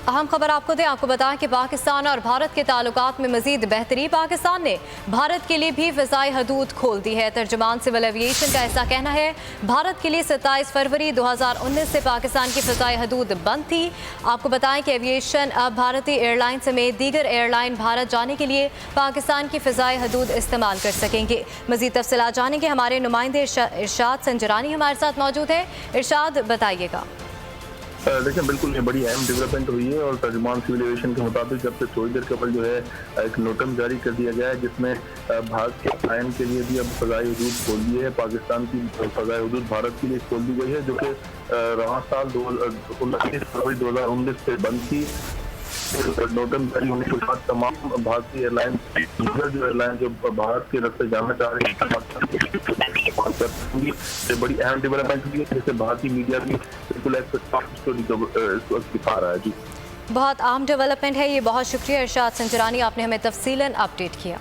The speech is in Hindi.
अहम खबर आपको दें, आपको बताएं कि पाकिस्तान और भारत के ताल्लुकात में मजीद बेहतरी। पाकिस्तान ने भारत के लिए भी फ़िज़ाई हदूद खोल दी है। तर्जुमान सिविल एविएशन का ऐसा कहना है, भारत के लिए 27 फरवरी 2019 से पाकिस्तान की फ़िज़ाई हदूद बंद थी। आपको बताएं कि एविएशन अब भारतीय एयरलाइन समेत दीगर एयरलाइन भारत जाने के लिए पाकिस्तान की फ़िज़ाई हदूद इस्तेमाल कर सकेंगे। मज़ीद तफसीलात जानेंगे, हमारे नुमाइंदे इरशाद संजरानी हमारे साथ मौजूद है। इरशाद, बताइएगा। देखिए, बिल्कुल ये बड़ी अहम डेवलपमेंट हुई है और तर्जुमान सिविल एविएशन के मुताबिक जब से थोड़ी देर कबल जो है एक नोटम जारी कर दिया गया है, जिसमें भारत के आयन के लिए भी अब फ़ज़ाई हदूद खोल दी है। पाकिस्तान की फ़ज़ाई हदूद भारत के लिए खोल दी गई है, जो कि रवां साल 29 फरवरी 2019 से बंद थी। नोटम जारी होने के बाद तमाम भारतीय एयरलाइन जो एयरलाइन जो भारत के रास्ते जाना चाह रही है, ये बड़ी अहम डेवलपमेंट हुई है, जिससे भारतीय मीडिया भी बिल्कुल एक स्टोरी दिखा रहा है। जी, बहुत अहम डेवलपमेंट है ये। बहुत शुक्रिया इरशाद संजरानी, आपने हमें तफसीलन अपडेट किया।